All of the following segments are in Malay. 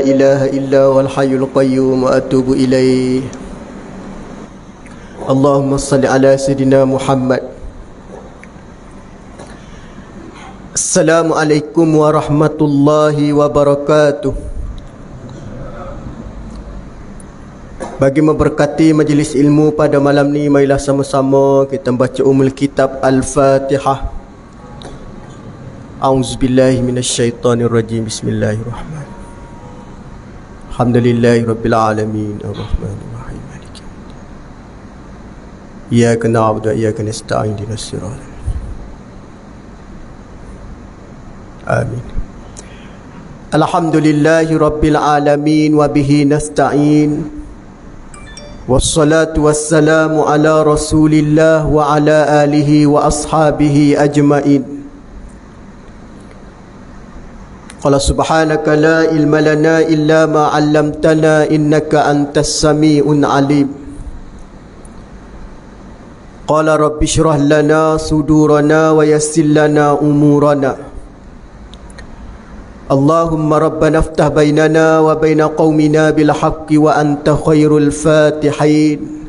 ilaha illa wal hayyul qayyum wa atubu ilaih. Allahumma salli ala sayyidina Muhammad. Assalamualaikum warahmatullahi wabarakatuh. Bagi memberkati majlis ilmu pada malam ni, marilah sama-sama kita baca kitab Al-Fatihah. A'udzubillahi minasyaitonirrajim. Bismillahirrahmanirrahim. Alhamdulillahi rabbil alamin, arrahmanir rahim, maliki yaumiddin. Iyyaka na'budu wa iyyaka nasta'in, ihdinas siratal mustaqim. Amin. Alhamdulillahi rabbil alamin wa bihi nasta'in. Wassalatu wassalamu ala Rasulillah wa ala alihi wa ashabihi ajmain. Qala subhanaka la ilma lana illa ma 'allamtana innaka antas sami'un alim. Qala rabbi shrah lana sudurana wa yassir lana umurana. Allahumma rabbana iftah bainana wa baina qaumina bil haqqi wa anta khairul fatihin.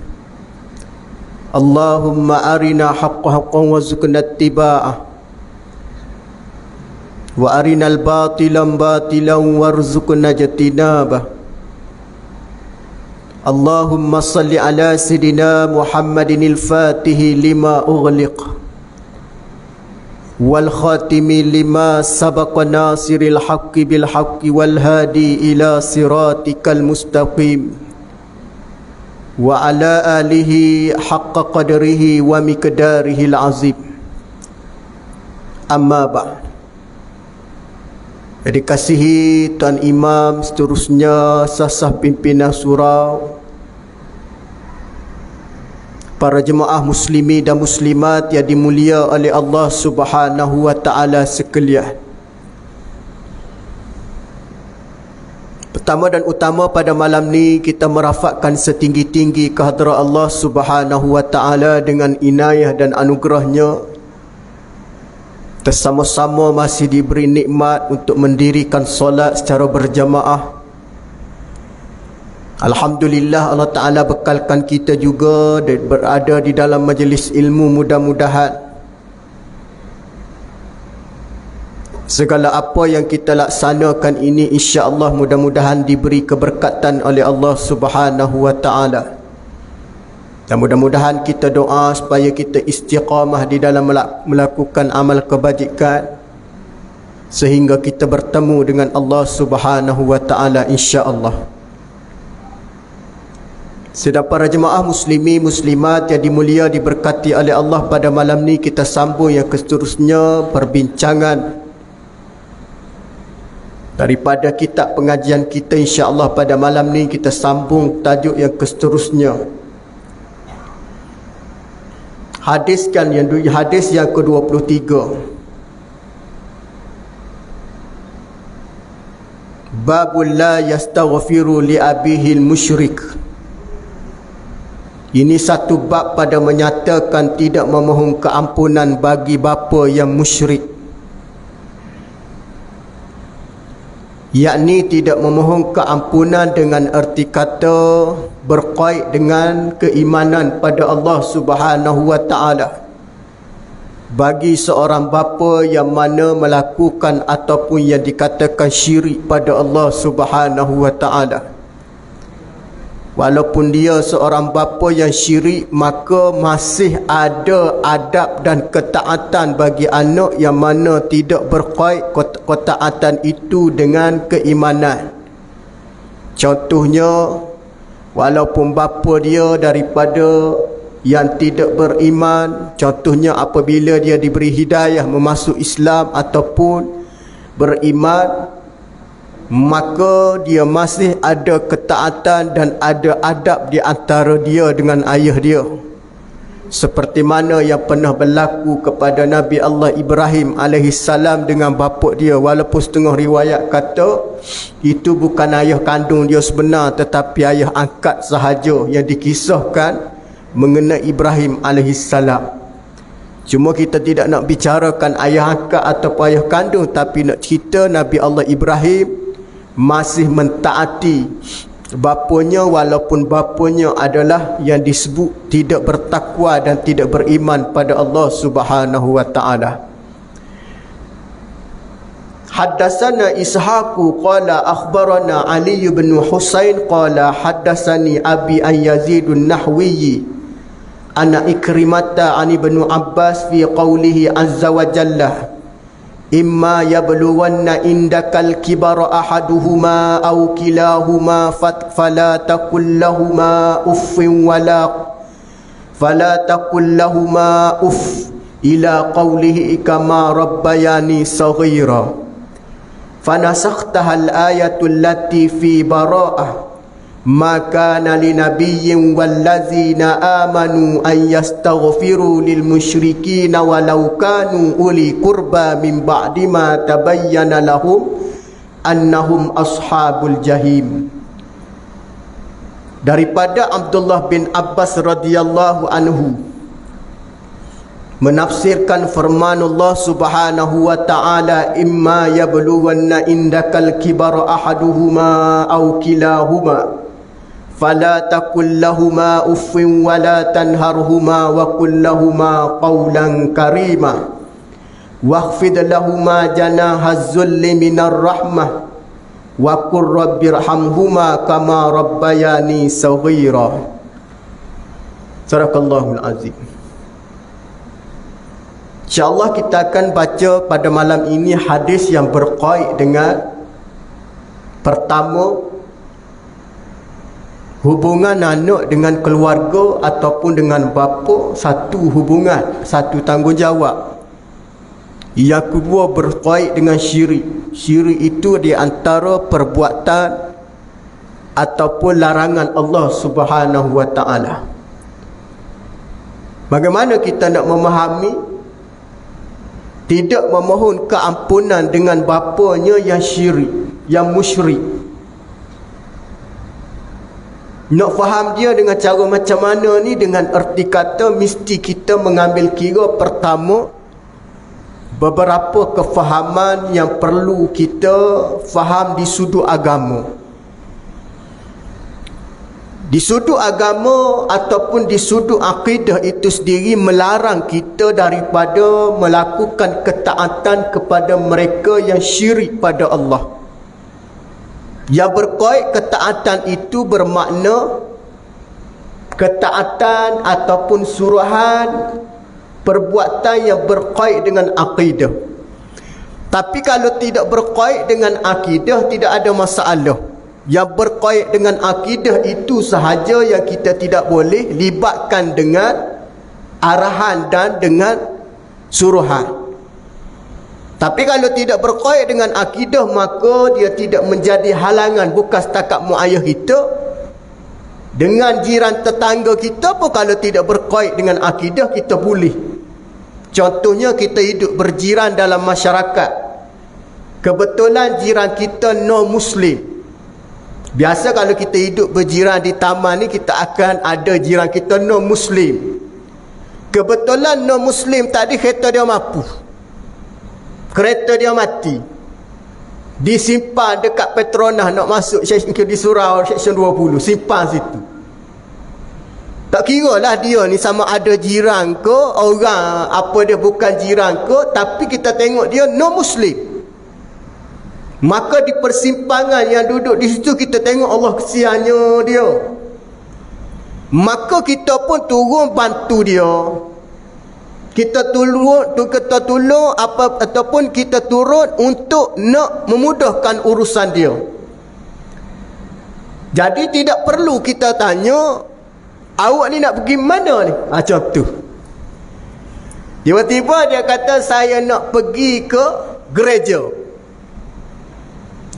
Allahumma arina haqqa haqqan warzuqna ittiba'ah wa arinal batilan batilan warzuqna ijtinabah. Allahumma salli ala sayyidina Muhammadinil fatihi lima ughliq wal khatimi lima sabaqa nasiril haqqi bil haqqi wal hadi ila siratikal mustaqim wa ala alihi haqqa qadrihi wa miqdarihil azim. Amma ba'd. Dikasihi Tuan Imam, seterusnya sasah pimpinan surau, para jemaah muslimi dan muslimat yang dimulia oleh Allah Subhanahu wa taala sekalian. Pertama dan utama pada malam ni kita merafakkan setinggi-tinggi kehadrat Allah Subhanahu wa taala dengan inayah dan anugerahnya. Bersama-sama masih diberi nikmat untuk mendirikan solat secara berjamaah. Alhamdulillah, Allah Ta'ala bekalkan kita juga berada di dalam majlis ilmu. Mudah-mudahan segala apa yang kita laksanakan ini, insya-Allah mudah-mudahan diberi keberkatan oleh Allah Subhanahu wa Ta'ala. Dan mudah-mudahan kita doa supaya kita istiqamah di dalam melakukan amal kebajikan sehingga kita bertemu dengan Allah Subhanahu wa taala, insya-Allah. Sedang para jemaah muslimi muslimat yang dimulia diberkati oleh Allah, pada malam ni kita sambung yang seterusnya perbincangan daripada kitab pengajian kita, insya-Allah. Pada malam ni kita sambung tajuk yang seterusnya. Hadis yang ke-23. Babul la yastaghfiru li abihil musyrik. Ini satu bab pada menyatakan tidak memohon keampunan bagi bapa yang musyrik, yakni tidak memohon keampunan dengan erti kata berkait dengan keimanan pada Allah Subhanahu wa taala bagi seorang bapa yang mana melakukan ataupun yang dikatakan syirik pada Allah Subhanahu wa taala. Walaupun dia seorang bapa yang syirik, maka masih ada adab dan ketaatan bagi anak yang mana tidak berkait ketaatan itu dengan keimanan. Contohnya, walaupun bapa dia daripada yang tidak beriman, contohnya apabila dia diberi hidayah memasuk Islam ataupun beriman, maka dia masih ada ketaatan dan ada adab di antara dia dengan ayah dia, seperti mana yang pernah berlaku kepada Nabi Allah Ibrahim alaihissalam dengan bapa dia. Walaupun setengah riwayat kata itu bukan ayah kandung dia sebenar, tetapi ayah angkat sahaja yang dikisahkan mengenai Ibrahim alaihissalam. Cuma kita tidak nak bicarakan ayah angkat atau ayah kandung, tapi nak cerita Nabi Allah Ibrahim masih mentaati bapanya walaupun bapanya adalah yang disebut tidak bertakwa dan tidak beriman pada Allah Subhanahu wa taala. Haddatsana Ishaqu qala akhbarana Ali bin Husain qala haddatsani Abi an Yazid an-Nahwi ana Ikrimata an Ibnu Abbas fi qawlihi azza wa jalla imma yablughanna indakal kibara ahaduhuma aw kilahuma fala taqul lahumā uffin fala taqul lahumā uff ila qawlihi kama rabbayani saghira fanasakhtaha al-ayatu allati fi bara'ah ma kana linabiyyin wallazina amanu an yastaghfiru lil musyrikina walau kanu uli qurba min ba'di ma tabayyana lahum annahum ashabul jahim. Daripada Abdullah bin Abbas radhiyallahu anhu menafsirkan firman Allah Subhanahu wa taala imma yablughanna indakal kibara ahaduhuma aw kilahuma fala taqul lahumā uffin wa la tanharhumā wa qul lahumā qawlan karīmā wakhfid lahumā janāhaz zulli minar rahmah wa qur rabbirhamhumā kamā rabbayānī saghīrā. Sadaqallahul azim. InsyaAllah kita akan baca pada malam ini hadis yang berkait dengan pertama, hubungan anak dengan keluarga ataupun dengan bapa, satu hubungan, satu tanggungjawab. Yang kedua berkait dengan syirik. Syirik itu di antara perbuatan ataupun larangan Allah Subhanahu wa taala. Bagaimana kita nak memahami tidak memohon keampunan dengan bapanya yang syirik, yang musyrik? Nak faham dia dengan cara macam mana ni? Dengan erti kata mesti kita mengambil kira pertama beberapa kefahaman yang perlu kita faham di sudut agama. Di sudut agama ataupun di sudut akidah itu sendiri melarang kita daripada melakukan ketaatan kepada mereka yang syirik pada Allah. Yang berkait ketaatan itu bermakna ketaatan ataupun suruhan perbuatan yang berkait dengan akidah. Tapi kalau tidak berkait dengan akidah, tidak ada masalah. Yang berkait dengan akidah itu sahaja yang kita tidak boleh libatkan dengan arahan dan dengan suruhan. Tapi kalau tidak berkait dengan akidah, maka dia tidak menjadi halangan. Bukan setakat mak ayah kita, dengan jiran tetangga kita pun kalau tidak berkait dengan akidah, kita boleh. Contohnya kita hidup berjiran dalam masyarakat, kebetulan jiran kita non-Muslim. Biasa kalau kita hidup berjiran di taman ni, kita akan ada jiran kita non-Muslim. Kebetulan non-Muslim tadi kereta dia mampu, kereta dia mati, disimpan dekat Petronas nak masuk di Surau Seksyen 20, simpan situ. Tak kira lah dia ni sama ada jiran ke, orang apa dia bukan jiran ke, tapi kita tengok dia non-Muslim. Maka di persimpangan yang duduk di situ, kita tengok Allah kesiannya dia. Maka kita pun turun bantu dia. Kita tolong apa ataupun kita turun untuk nak memudahkan urusan dia. Jadi tidak perlu kita tanya, awak ni nak pergi mana ni? Macam tu. Tiba-tiba dia kata, saya nak pergi ke gereja.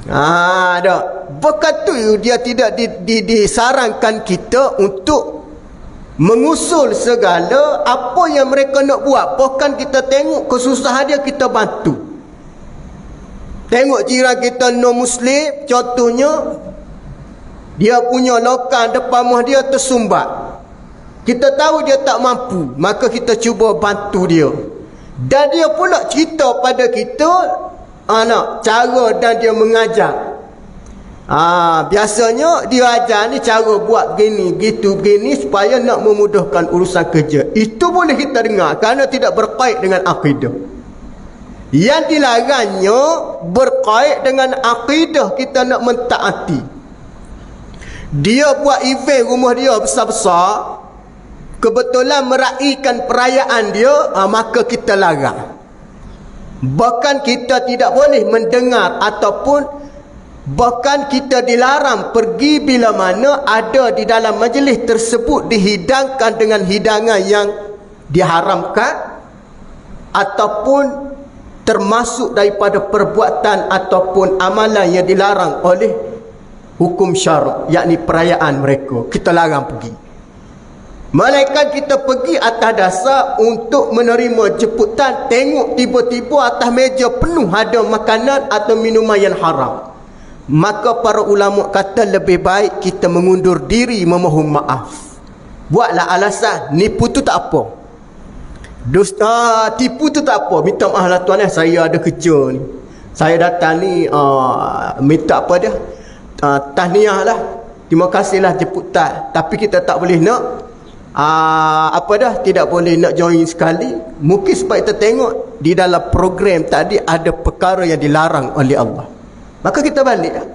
Dah. Bukan tu dia tidak disarankan kita untuk mengusul segala apa yang mereka nak buat. Bukan kita tengok kesusahan dia, kita bantu. Tengok jiran kita non-Muslim, contohnya dia punya lokan depan rumah dia tersumbat. Kita tahu dia tak mampu, maka kita cuba bantu dia. Dan dia pula cerita pada kita cara dan dia mengajar. Biasanya dia ajar ni cara buat begini, gitu begini supaya nak memudahkan urusan kerja. Itu boleh kita dengar kerana tidak berkait dengan akidah. Yang dilarangnya berkait dengan akidah, kita nak mentaati. Dia buat event rumah dia besar-besar, kebetulan meraihkan perayaan dia, maka kita larang. Bahkan kita tidak boleh mendengar ataupun bahkan kita dilarang pergi bila mana ada di dalam majlis tersebut dihidangkan dengan hidangan yang diharamkan ataupun termasuk daripada perbuatan ataupun amalan yang dilarang oleh hukum syarak, yakni perayaan mereka. Kita larang pergi. Malaikat kita pergi atas dasar untuk menerima jemputan, tengok tiba-tiba atas meja penuh ada makanan atau minuman yang haram. Maka para ulama kata lebih baik kita mengundur diri memohon maaf. Buatlah alasan, nipu tu tak apa. Tipu tu tak apa. Minta maaf lah tuan, saya ada kerja ni. Saya datang ni minta apa dia? Tahniah lah. Terima kasihlah jemputan. Tapi kita tak boleh nak tidak boleh nak join sekali. Mungkin supaya kita tengok di dalam program tadi ada perkara yang dilarang oleh Allah. Maka kita balik lah.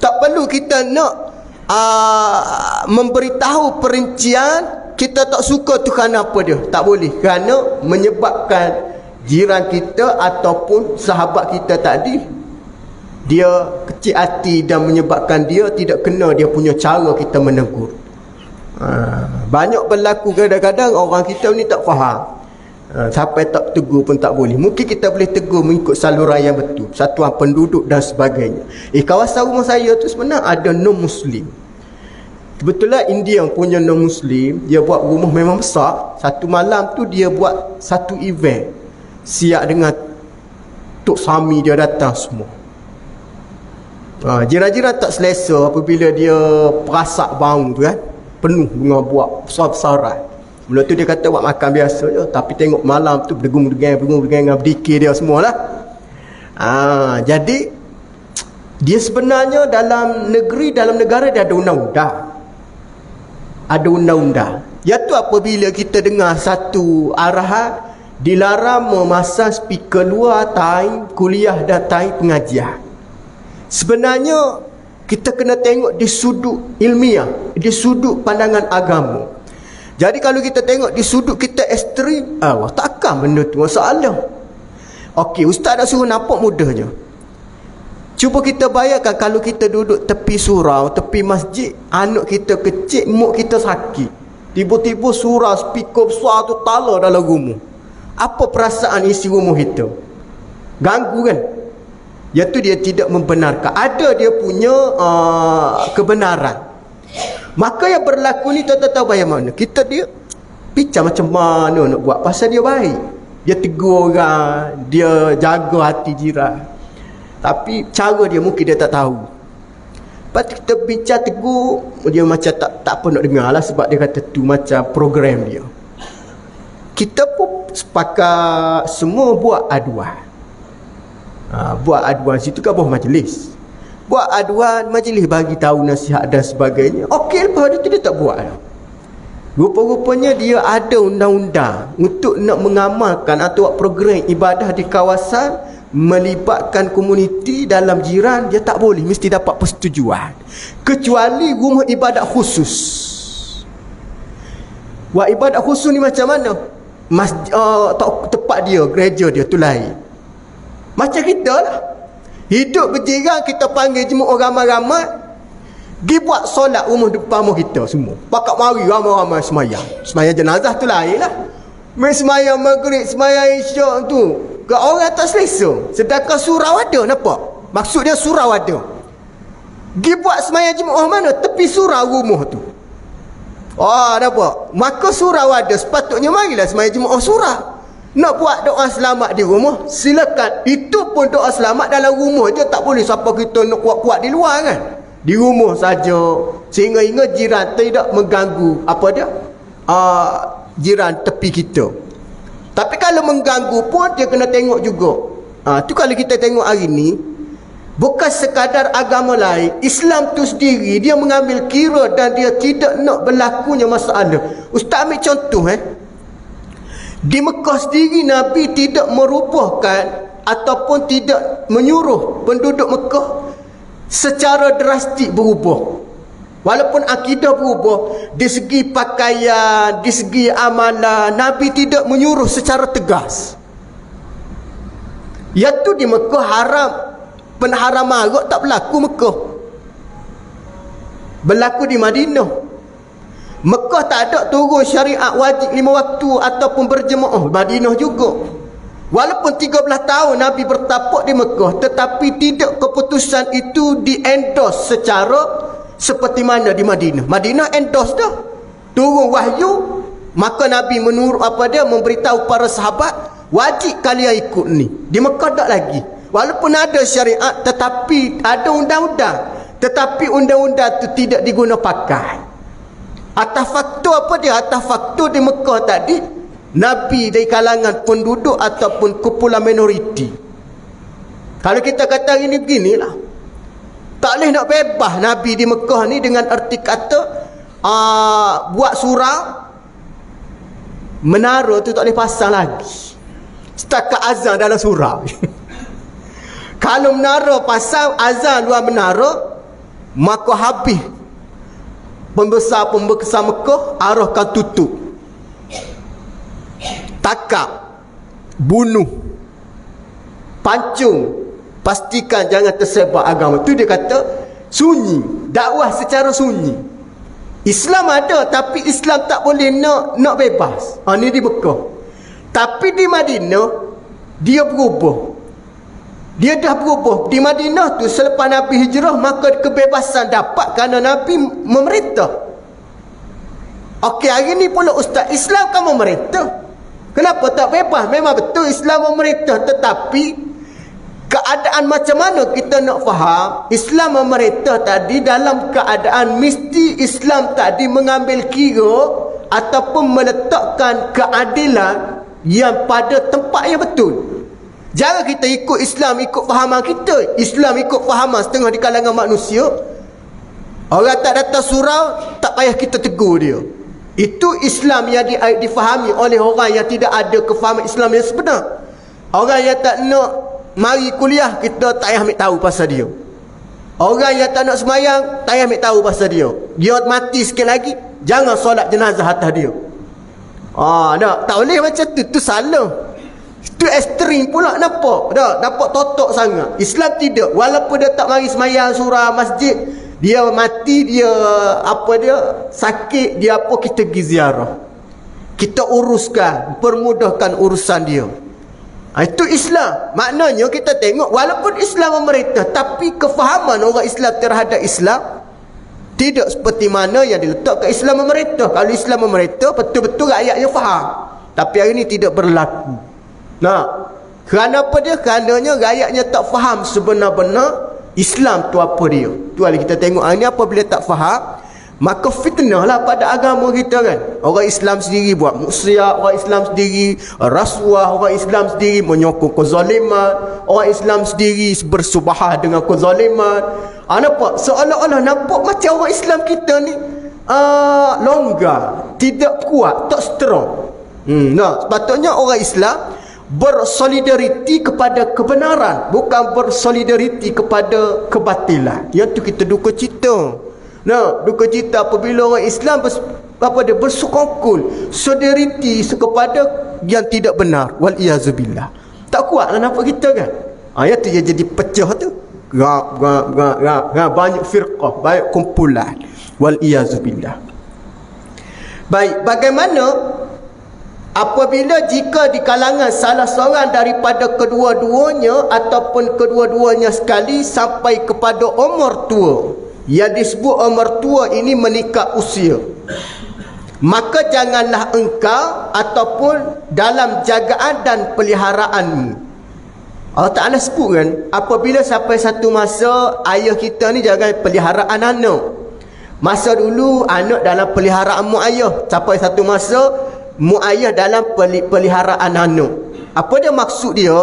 Tak perlu kita nak memberitahu perincian kita tak suka tu kerana apa dia. Tak boleh. Kerana menyebabkan jiran kita ataupun sahabat kita tadi, dia kecil hati dan menyebabkan dia tidak kena dia punya cara kita menegur. Banyak berlaku kadang-kadang orang kita ni tak faham. Sampai tak tegur pun tak boleh. Mungkin kita boleh tegur mengikut saluran yang betul, satuan penduduk dan sebagainya. Kawasan rumah saya tu sebenarnya ada non-Muslim. Kebetulan India punya non-Muslim, dia buat rumah memang besar. Satu malam tu dia buat satu event, siap dengan Tok Sami dia datang semua. Jiran-jiran tak selesa apabila dia perasak bau tu kan, penuh dengan buat besar-besaran. Mula tu dia kata buat makan biasa je, tapi tengok malam tu berdengung-dengang dengan berdikir dia semualah. Jadi dia sebenarnya dalam negara dia ada undang-undang. Ada undang-undang. Iaitu apabila kita dengar satu arahan dilarang memasang speaker luar time kuliah dan time pengajian. Sebenarnya kita kena tengok di sudut ilmiah, di sudut pandangan agama. Jadi kalau kita tengok di sudut kita ekstrim, takkan benda tu masalah. Okey, ustaz nak suruh nampak mudahnya. Cuba kita bayangkan kalau kita duduk tepi surau, tepi masjid, anak kita kecil, mak kita sakit. Tiba-tiba surau speaker besar tu tala dalam rumah. Apa perasaan isi rumah kita? Ganggu kan? Iaitu dia tidak membenarkan. Ada dia punya kebenaran. Maka yang berlaku ni tuan-tuan tahu bagaimana? Kita dia bincang macam mana nak buat. Pasal dia baik. Dia tegur orang, dia jaga hati jiran. Tapi cara dia mungkin dia tak tahu. Lepas tu kita bincang tegur, dia macam tak apa nak dengar lah, sebab dia kata tu macam program dia. Kita pun sepakat semua buat aduan. Buat aduan situ ke bawah majlis. Buat aduan, majlis bagi tahu nasihat dan sebagainya. Okey, lepas itu dia tak buat. Rupa-rupanya dia ada undang-undang untuk nak mengamalkan atau buat program ibadah di kawasan melibatkan komuniti dalam jiran. Dia tak boleh, mesti dapat persetujuan. Kecuali rumah ibadat khusus. Buat ibadat khusus ni macam mana? Tempat dia, gereja dia tu lain. Macam kita lah. Hidup berjiran, kita panggil jemaah ramai-ramai, pergi buat solat rumah depan rumah kita semua. Pakat mari ramai-ramai semayang. Semayang jenazah tu lain lah. Semayang maghrib, semayang isyak tu, ke orang tak selesa. Sedangkan surau ada, nampak? Maksud dia surau ada. Pergi buat semayang jemaah mana? Tepi surau rumah tu. Nampak? Maka surau ada, sepatutnya marilah semayang jemaah surau. Nak buat doa selamat di rumah, silakan. Itu pun doa selamat dalam rumah je, tak boleh siapa kita nak kuat-kuat di luar kan. Di rumah saja, sehingga jiran tidak mengganggu jiran tepi kita. Tapi kalau mengganggu pun dia kena tengok juga. Tu kalau kita tengok hari ni, Bukan sekadar agama lain, Islam tu sendiri dia mengambil kira dan dia tidak nak berlakunya masalah. Ustaz ambil contoh di Mekah sendiri Nabi tidak merubahkan ataupun tidak menyuruh penduduk Mekah secara drastik berubah. Walaupun akidah berubah, di segi pakaian, di segi amalan, Nabi tidak menyuruh secara tegas. Iaitu di Mekah haram, penharaman arak tak berlaku Mekah. Berlaku di Madinah. Mekah tak ada turun syariat wajib 5 waktu ataupun berjemaah. Madinah juga. Walaupun 13 tahun Nabi bertapak di Mekah, tetapi tidak keputusan itu di-endorse secara seperti mana di Madinah. Madinah endorse dah. Turun wahyu, maka Nabi menurut memberitahu para sahabat, wajib kalian ikut ni. Di Mekah tak lagi. Walaupun ada syariat, tetapi ada undang-undang. Tetapi undang-undang itu tidak diguna pakai. Atas faktor atas faktor di Mekah tadi, Nabi dari kalangan penduduk ataupun kumpulan minoriti. Kalau kita kata ini beginilah, tak boleh nak bebas Nabi di Mekah ni dengan erti kata buat surau, menara tu tak boleh pasang lagi. Setakat azan dalam surau. Kalau menara pasang azan luar menara, maka habis pembesar-pembesar Mekah arahkan tutup, takap, bunuh, pancung, pastikan jangan tersebar agama. Tu dia kata sunyi, dakwah secara sunyi. Islam ada, tapi Islam tak boleh nak bebas. Ni di Mekah. Tapi di Madinah dia berubah. Dia dah berubah. Di Madinah tu selepas Nabi hijrah, maka kebebasan dapat kerana Nabi memerintah. Okey, hari ni pula Ustaz, Islam kan memerintah. Kenapa tak bebas? Memang betul Islam memerintah, tetapi keadaan macam mana kita nak faham? Islam memerintah tadi dalam keadaan mesti Islam tadi mengambil kira ataupun meletakkan keadilan yang pada tempat yang betul. Jangan kita ikut Islam, ikut fahaman kita. Islam ikut fahaman setengah di kalangan manusia. Orang tak datang surau, tak payah kita tegur dia. Itu Islam yang difahami oleh orang yang tidak ada kefahaman Islam yang sebenar. Orang yang tak nak mari kuliah, kita tak payah ambil tahu pasal dia. Orang yang tak nak semayang, tak payah ambil tahu pasal dia. Dia mati sikit lagi, jangan solat jenazah atas dia. Tak boleh macam tu. Tu salah. Itu ekstrim pula, nampak totok sangat. Islam tidak. Walaupun dia tak mari semayang surau masjid, dia mati, dia sakit, dia kita pergi ziarah, kita uruskan, permudahkan urusan dia. Itu Islam. Maknanya kita tengok, walaupun Islam memerintah, tapi kefahaman orang Islam terhadap Islam tidak seperti mana yang diletakkan Islam memerintah. Kalau Islam memerintah, betul-betul rakyatnya faham. Tapi hari ini tidak berlaku. Kerana apa dia? Kerananya rakyatnya tak faham sebenar-benar Islam tu apa dia. Tu lah kita tengok hari ni, apabila tak faham, maka fitnah lah pada agama kita kan. Orang Islam sendiri buat maksiat, orang Islam sendiri rasuah, orang Islam sendiri menyokong kezaliman, orang Islam sendiri bersubahah dengan kezaliman. Nampak? Seolah-olah nampak macam orang Islam kita ni longgar, tidak kuat, tak strong. Sepatutnya orang Islam bersolidariti kepada kebenaran, bukan bersolidariti kepada kebatilan. Yang tu kita duka cita. Duka cita apabila orang Islam bersekongkol solidariti kepada yang tidak benar. Wal-iyazubillah. Tak kuatlah nampak kita kan. Yang tu yang jadi pecah tu. Banyak firqah, banyak kumpulan. Wal-iyazubillah. Baik, bagaimana apabila jika di kalangan salah seorang daripada kedua-duanya ataupun kedua-duanya sekali sampai kepada umur tua, yang disebut umur tua ini menikah usia, maka janganlah engkau ataupun dalam jagaan dan peliharaanmu. Allah Ta'ala sebut kan, apabila sampai satu masa ayah kita ni jangan peliharaan anak. Masa dulu anak dalam peliharaan mak ayah, sampai satu masa mu ayah dalam peliharaan anak. Apa dia maksud dia?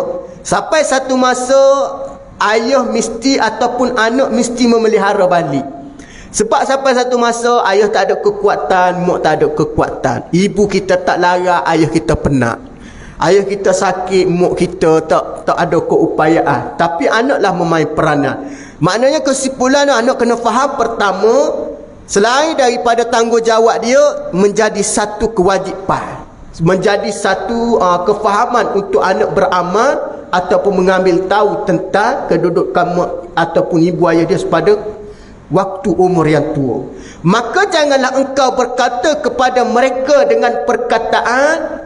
Sampai satu masa ayah mesti ataupun anak mesti memelihara balik. Sebab sampai satu masa ayah tak ada kekuatan, mak tak ada kekuatan, ibu kita tak lara, ayah kita penat, ayah kita sakit, mak kita tak ada keupayaan, tapi anaklah memain peranan. Maknanya kesimpulan anak kena faham, pertama, selain daripada tanggungjawab dia, menjadi satu kewajipan, menjadi satu kefahaman untuk anak beramal ataupun mengambil tahu tentang kedudukan mak ataupun ibu ayah dia pada waktu umur yang tua. Maka janganlah engkau berkata kepada mereka dengan perkataan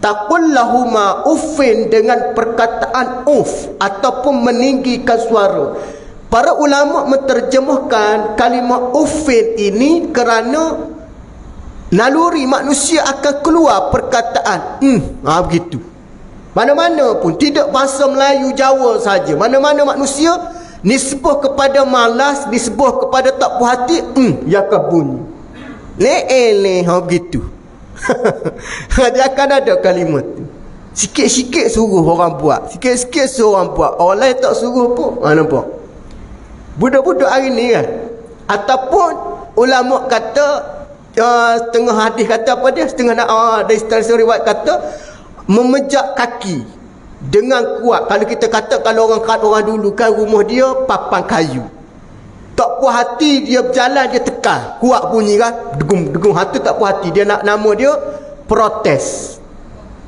taqul lahuma uffin, dengan perkataan uff ataupun meninggikan suara. Para ulama menterjemahkan kalimah uffin ini kerana naluri manusia akan keluar perkataan begitu. Mana-mana pun, tidak bahasa Melayu Jawa saja, mana-mana manusia nisbah kepada malas, nisbah kepada tak puas hati, ya akan bunyi le begitu. Dia akan ada kalimat tu. Sikit-sikit suruh orang buat, sikit-sikit suruh orang buat, orang lain tak suruh pun. Nampak budak-budak hari ni kan. Ataupun ulama kata, setengah hadis kata apa dia, setengah dari riwayat kata memejak kaki dengan kuat. Kalau kita kata, kalau orang dulu kan rumah dia papan kayu, tak puas hati dia berjalan, dia tekan kuat bunyi kan, degung hati, tak puas hati dia, nak nama dia protes.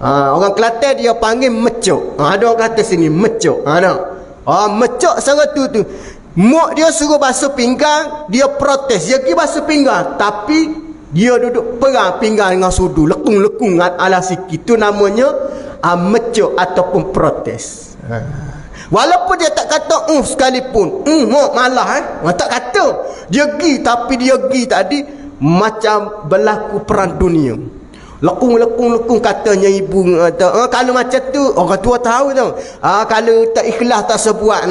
Orang Kelantan dia panggil mecok. Ada orang kata sini mecok. Mecok sangat tu mak dia suruh basuh pinggang, dia protes, dia pergi basuh pinggang, tapi dia duduk perang pinggang dengan sudu, lekung-lekung ala sikit. Itu namanya mecok ataupun protes. Walaupun dia tak kata sekalipun, mak malah tak kata, dia pergi, tapi dia pergi tadi macam berlaku perang dunia. Lekung-lekung katanya ibu kata, kalau macam tu orang tua tahu tau, kalau tak ikhlas tak sebuat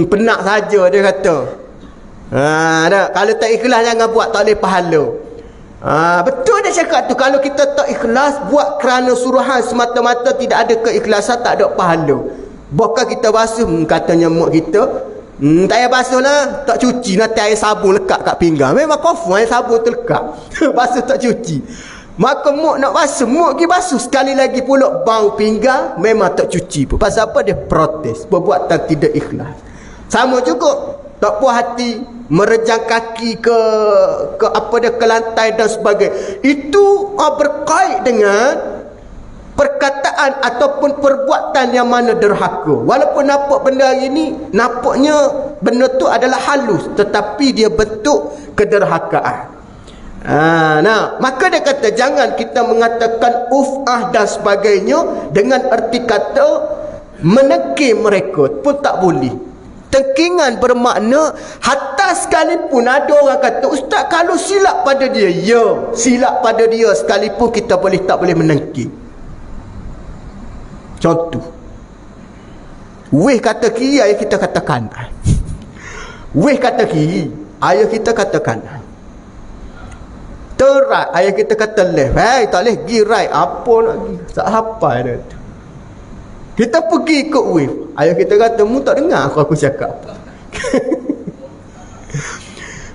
penat saja dia kata. Kalau tak ikhlas jangan buat, tak boleh pahala. Betul dia cakap tu. Kalau kita tak ikhlas, buat kerana suruhan semata-mata, tidak ada keikhlasan, tak ada pahala. Bahkan kita basuh, katanya mak kita, tak payah basuh lah, tak cuci, nanti air sabun lekat kat pinggang. Memang confirm air sabun terlekat. Basuh tak cuci. Maka mak nak basuh, mak pergi basuh sekali lagi pula, bau pinggang memang tak cuci pun. Pasal apa? Dia protes, perbuatan tidak ikhlas. Sama juga tak puas hati, merejang kaki ke lantai dan sebagainya. Itu berkait dengan perkataan ataupun perbuatan yang mana derhaka. Walaupun nampak benda ini, nampaknya benda tu adalah halus, tetapi dia bentuk kederhakaan. Maka dia kata jangan kita mengatakan dan sebagainya dengan erti kata menekir mereka pun tak boleh. Tengkingan bermakna hatta sekalipun ada orang kata, ustaz kalau silap pada dia, ya silap pada dia sekalipun kita tak boleh menengki. Contoh, weh kata kiri, ayah kita kata kanan. Weh kata kiri, ayah kita kata kanan. Terat, ayah kita kata left. Tak boleh pergi right, apa lagi, tak hafal dia tu. Kita pergi ikut wave, ayah kita kata mu tak dengar aku cakap.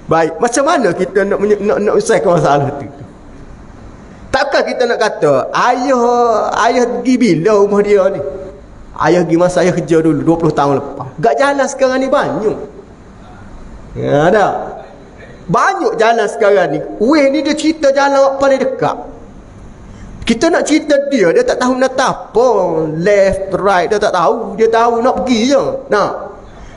Baik, macam mana kita nak selesaikan masalah tu? Takkan kita nak kata ayah pergi bila rumah dia ni? Ayah pergi masa ayah kerja dulu 20 tahun lepas. Gak jalan sekarang ni banyak. Ada banyak jalan sekarang ni. Weh ni dia cerita jalan paling dekat. Kita nak cerita dia tak tahu nak apa, left, right, dia tak tahu. Dia tahu nak pergi je.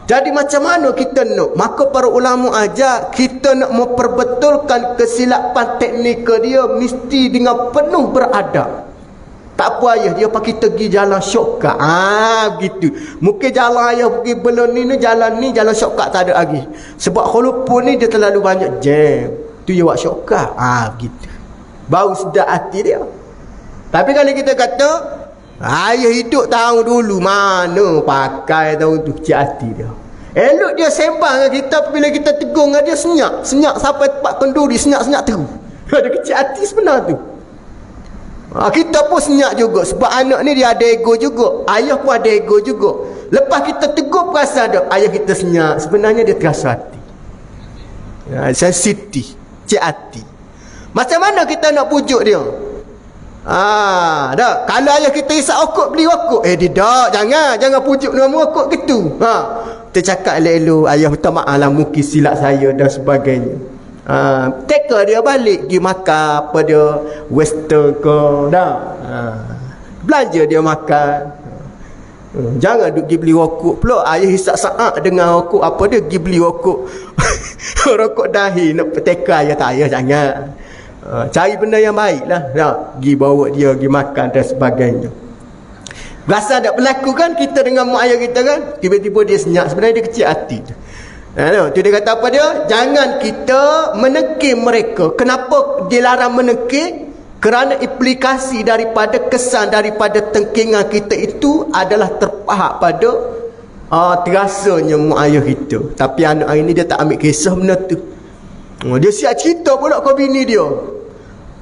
Jadi macam mana kita nak? Maka para ulama ajar kita nak memperbetulkan kesilapan teknikal dia mesti dengan penuh beradab. Tak apa ayah, dia pakai pergi jalan shortcut. Begitu. Mungkin jalan ayah pergi belum ni jalan shortcut tak ada lagi. Sebab walaupun ni dia terlalu banyak jam. Tu dia buat shortcut. Begitu. Baru sedar hati dia. Tapi kalau kita kata ayah hidup tahu dulu mana pakai tahu tu, kecil hati dia. Elok dia sembang dengan kita, bila kita tegur dengan dia senyap sampai tempat kenduri, senyap terus. Ada kecil hati sebenar tu. Kita pun senyap juga sebab anak ni dia ada ego juga, ayah pun ada ego juga. Lepas kita tegur perasaan dia, ayah kita senyap, sebenarnya dia terasa hati, sensitif, cik hati. Macam mana kita nak pujuk dia? Dah. Kalau ayah kita isap rokok, beli rokok, tidak, jangan pujuk nama rokok gitu. Kita cakap elok-elok, ayah minta maaf lah, mungkin silap saya dan sebagainya. Teka dia balik pergi makan apa dia, western ke dah. Belanja dia makan. Jangan duk pergi beli rokok pula. Ayah hisap saat dengan rokok apa dia pergi beli rokok rokok dahi nak teka ayah tak, ayah jangan. Cari benda yang baik lah, pergi bawa dia pergi makan dan sebagainya. Rasa tak berlaku kan kita dengan mak ayah kita kan, tiba-tiba dia senyap, sebenarnya dia kecil hati. Tu dia kata apa dia? Jangan kita menekir mereka. Kenapa dilarang menekir? Kerana implikasi daripada kesan daripada tengkingan kita itu adalah terpahak pada terasanya mak ayah kita. Tapi anak hari ni dia tak ambil kisah benda tu. Dia siap cerita pula ke bini dia.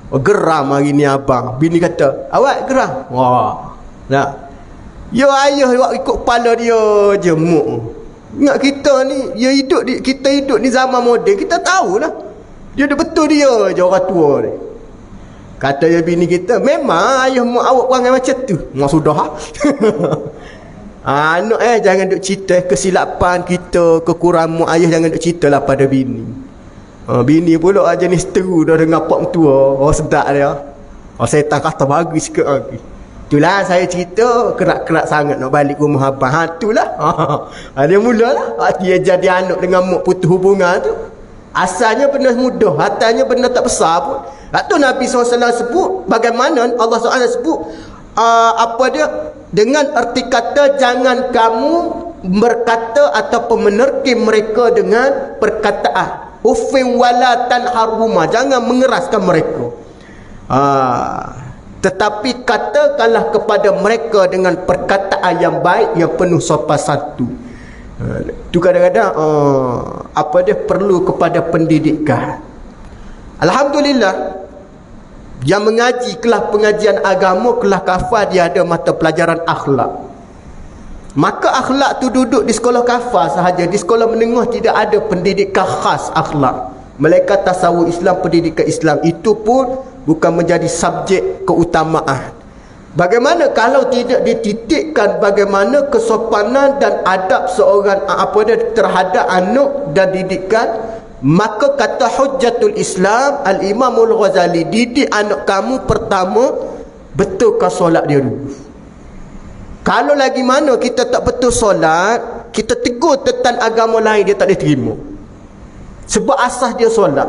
Geram hari ni abang. Bini kata, awak geram? Wah. Nah. Ya ayah awak ikut kepala dia je muk. Ingat kita ni, kita hidup ni zaman moden, kita tahulah. Dia ada betul dia je orang tua ni. Kata dia bini kita, memang ayah mak awak perangai macam tu. Mak sudah. Anak jangan duk cerita kesilapan kita, kekurangan mak ayah, jangan duk ceritalah pada bini. Bini pula jenis seteru dah dengan pak tua. Sedap dia. Setan kata bagus sikit lagi. Itulah saya cerita kerak-kerak sangat nak balik rumah abang. Itulah. Dia mulalah. Dia jadi anak dengan mak putus hubungan tu. Asalnya benda mudah, hatanya benda tak besar pun. Lepas Nabi SAW sebut bagaimana Allah SWT sebut apa dia, dengan erti kata jangan kamu berkata ataupun menerkim mereka dengan perkataan ufin wala tanharhuma, jangan mengeraskan mereka. Tetapi katakanlah kepada mereka dengan perkataan yang baik, yang penuh sopan santun. Itu kadang-kadang apa dia perlu kepada pendidikan. Alhamdulillah, yang mengaji kelas pengajian agama, kelas kafar, dia ada mata pelajaran akhlak. Maka akhlak tu duduk di sekolah kafar sahaja. Di sekolah menengah tidak ada pendidikan khas akhlak. Malaikat tasawuf Islam, pendidikan Islam itu pun bukan menjadi subjek keutamaan. Bagaimana kalau tidak dititikkan bagaimana kesopanan dan adab seorang terhadap anak dan didikan? Maka kata Hujjatul Islam Al-Imamul Ghazali, didik anak kamu pertama betulkan solat dia dulu. Kalau lagi mana kita tak betul solat, kita tegur tentang agama lain, dia tak boleh terima. Sebab asas dia solat.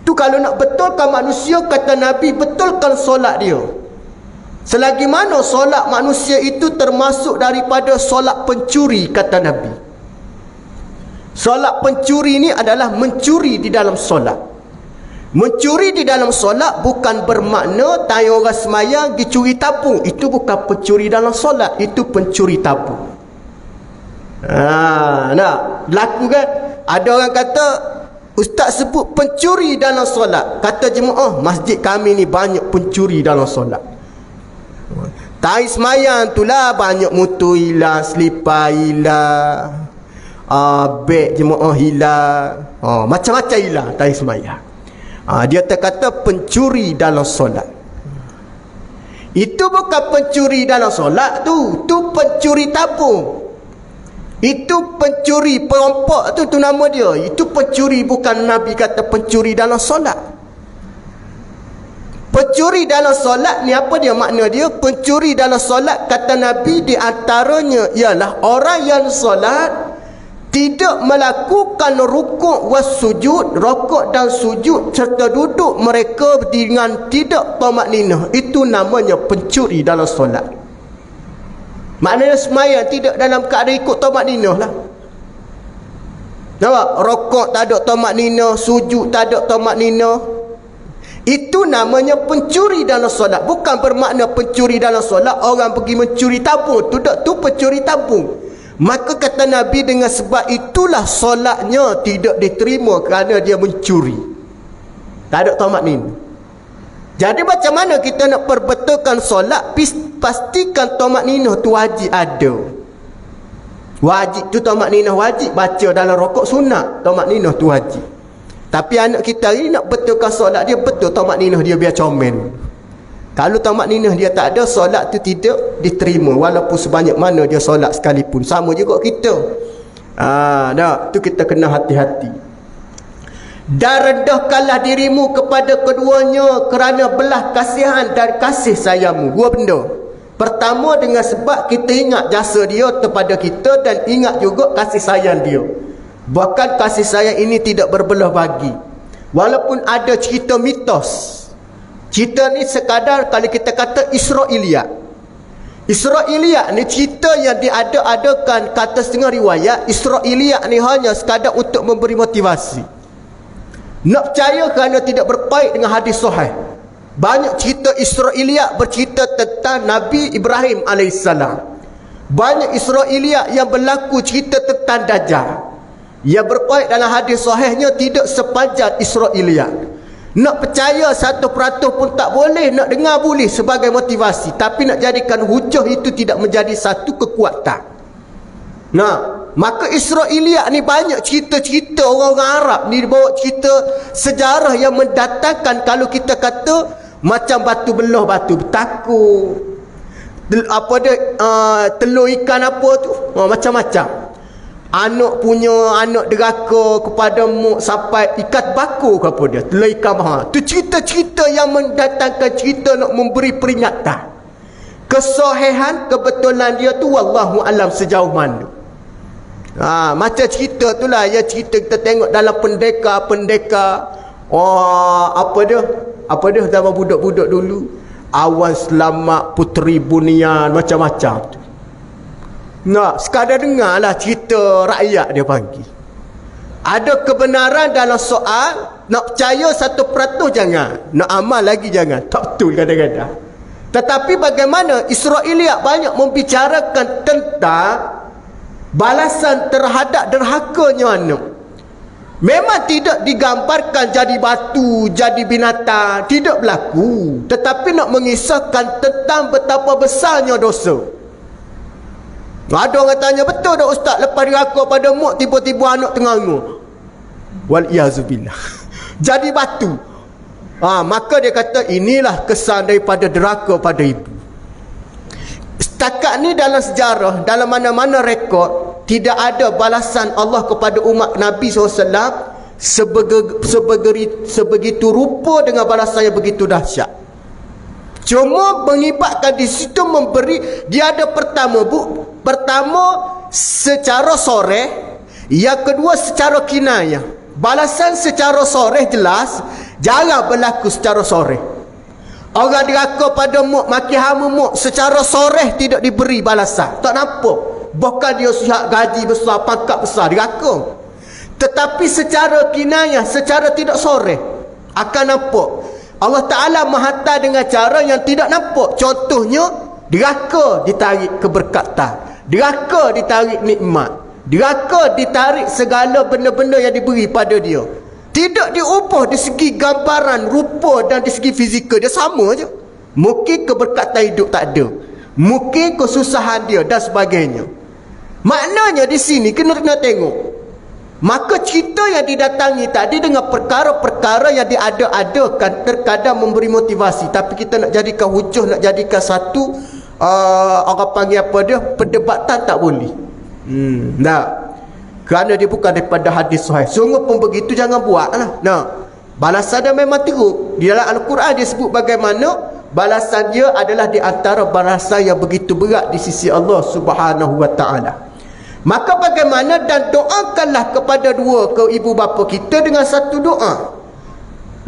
Tu kalau nak betulkan manusia, kata Nabi, betulkan solat dia. Selagi mana solat manusia itu termasuk daripada solat pencuri, kata Nabi. Solat pencuri ni adalah mencuri di dalam solat. Mencuri di dalam solat bukan bermakna tayang orang semayang pergi curi tabung. Itu bukan pencuri dalam solat, itu pencuri tabung. Nah, berlaku kan? Ada orang kata, ustaz sebut pencuri dalam solat. Kata jemaah, masjid kami ni banyak pencuri dalam solat. Tai semayang tu lah banyak mutu hilang, selipar hilang, beg jemaah hilang, macam-macam hilang tai semayang. Dia terkata pencuri dalam solat. Itu bukan pencuri dalam solat tu pencuri tabung. Itu pencuri, perampok tu nama dia. Itu pencuri, bukan Nabi kata pencuri dalam solat. Pencuri dalam solat ni apa dia makna dia? Pencuri dalam solat kata Nabi di antaranya ialah orang yang solat tidak melakukan rukuk was sujud, rukuk dan sujud serta duduk mereka dengan tidak tamakninah. Itu namanya pencuri dalam solat. Maknanya semayang tidak dalam keadaan ikut tamakninah lah. Nampak? Rukuk tak ada tamakninah, sujud tak ada tamakninah. Itu namanya pencuri dalam solat. Bukan bermakna pencuri dalam solat orang pergi mencuri tabung. Tu pencuri tabung. Maka kata Nabi, dengan sebab itulah solatnya tidak diterima kerana dia mencuri. Tak ada tamakninah. Jadi macam mana kita nak perbetulkan solat? Pastikan tamak ninah tu wajib ada. Wajib tu tamak ninah wajib. Baca dalam rokok sunat, tamak ninah tu wajib. Tapi anak kita ni nak betulkan solat dia, betul tamak ninah dia biar comel. Kalau tamak ninah dia tak ada, solat tu tidak diterima walaupun sebanyak mana dia solat sekalipun. Sama juga kita. Tu kita kena hati-hati. Dan rendahkanlah dirimu kepada keduanya kerana belah kasihan dan kasih sayangmu. Dua benda. Pertama, dengan sebab kita ingat jasa dia kepada kita dan ingat juga kasih sayang dia. Bahkan kasih sayang ini tidak berbelah bagi. Walaupun ada cerita mitos. Cerita ni sekadar kalau kita kata Israiliyat. Israiliyat ni cerita yang diada-adakan, kata setengah riwayat, Israiliyat ni hanya sekadar untuk memberi motivasi. Nak percaya kerana tidak berkait dengan hadis sahih. Banyak cerita Israiliyat bercerita tentang Nabi Ibrahim AS. Banyak Israiliyat yang berlaku cerita tentang Dajjal. Yang berkait dalam hadis sahihnya tidak sepanjang Israiliyat. Nak percaya 1% pun tak boleh, nak dengar boleh sebagai motivasi. Tapi nak jadikan hujah itu tidak menjadi satu kekuatan. Maka Israiliyat ni banyak cerita-cerita orang-orang Arab ni bawa cerita sejarah yang mendatangkan, kalau kita kata macam batu belah, batu bertakuk, telur ikan apa tu, macam-macam. Anak deraka kepada sampai ikat bakul ke apa dia, telur ikan mahal. Tu cerita-cerita yang mendatangkan cerita nak memberi peringatan. Kesahihan, kebetulan dia tu wallahu alam sejauh mana. Macam cerita tu lah, ya cerita kita tengok dalam pendekar. Apa dia zaman budak-budak dulu, Awan Selamat, Puteri Bunian, macam-macam tu. Sekadar dengar lah cerita rakyat dia panggil. Ada kebenaran dalam soal, nak percaya 1% jangan, nak amal lagi jangan. Tak betul kadang-kadang. Tetapi bagaimana Israiliyat banyak membicarakan tentang balasan terhadap derhakanya anak. Memang tidak digambarkan jadi batu, jadi binatang, tidak berlaku. Tetapi nak mengisahkan tentang betapa besarnya dosa. Ada orang tanya, betul tak ustaz, lepas diraka pada mak tiba-tiba anak tengah-tengah, wal-iyazubillah, jadi batu. Maka dia kata inilah kesan daripada deraka pada ibu. Setakat ni dalam sejarah, dalam mana-mana rekod, tidak ada balasan Allah kepada umat Nabi SAW sebegitu rupa dengan balasan yang begitu dahsyat. Cuma mengibatkan di situ memberi, dia ada pertama secara soreh, yang kedua secara kinayah. Balasan secara soreh jelas, jarang berlaku secara soreh. Orang diraka pada mak, maki hama mak, secara soreh tidak diberi balasan, tak nampak. Bahkan dia siap gaji besar, pangkat besar, diraka. Tetapi secara kinayah, secara tidak soreh, akan nampak. Allah Ta'ala menghantar dengan cara yang tidak nampak. Contohnya, diraka ditarik keberkatan, diraka ditarik nikmat, diraka ditarik segala benda-benda yang diberi pada dia. Tidak diubah di segi gambaran, rupa dan di segi fizikal. Dia sama je. Mungkin keberkatan hidup tak ada, mungkin kesusahan dia dan sebagainya. Maknanya di sini kena tengok. Maka cerita yang didatangi tadi dengan perkara-perkara yang diada-adakan terkadang memberi motivasi. Tapi kita nak jadikan hujah, nak jadikan satu orang panggil apa dia, perdebatan, tak boleh. Kerana dia bukan daripada hadis sahih. Sungguh pun begitu, jangan buat lah. Balasan dia memang teruk. Di dalam Al-Quran dia sebut bagaimana balasan dia adalah di antara balasan yang begitu berat di sisi Allah Subhanahu wa ta'ala. Maka bagaimana, dan doakanlah kepada dua ke ibu bapa kita dengan satu doa.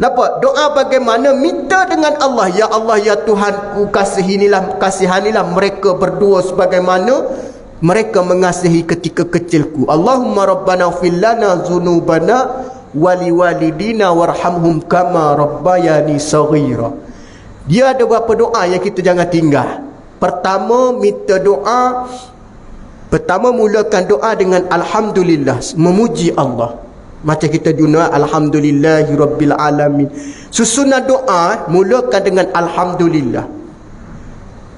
Nampak? Doa bagaimana? Minta dengan Allah, ya Allah, ya Tuhanku, kasihanilah mereka berdua sebagaimana mereka mengasihi ketika kecilku. Allahumma rabbana fil lana zunubana wali walidina warhamhum kama rabbayani saghira. Dia ada beberapa doa yang kita jangan tinggal. Pertama, minta doa. Pertama, mulakan doa dengan alhamdulillah, memuji Allah. Macam kita guna alhamdulillahi rabbil alamin. Susunan doa mulakan dengan alhamdulillah.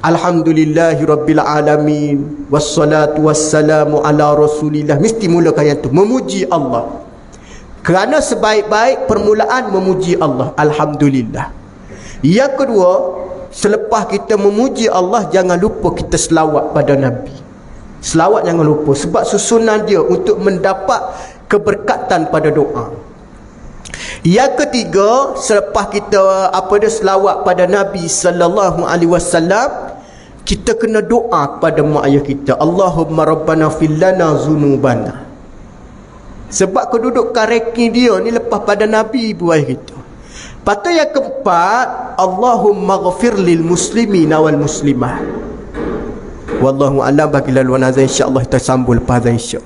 Alhamdulillahi rabbil alamin wassalatu wassalamu ala rasulillah. Mesti mulakan yang tu, memuji Allah. Kerana sebaik-baik permulaan memuji Allah, alhamdulillah. Yang kedua, selepas kita memuji Allah, jangan lupa kita selawat pada Nabi. Selawat jangan lupa, sebab susunan dia untuk mendapat keberkatan pada doa. Yang ketiga, selepas kita selawat pada Nabi sallallahu alaihi wasallam, kita kena doa kepada mak ayah kita, Allahumma rabbana fil lana zunubana. Sebab kedudukan ranking dia ni lepas pada Nabi ibu ayah kita. Lepas tu yang keempat, Allahumma ghafir lil muslimina wal muslimah. Wallahu a'lam. Bagi laluan azan, insya-Allah kita sambung lepas azan isyak.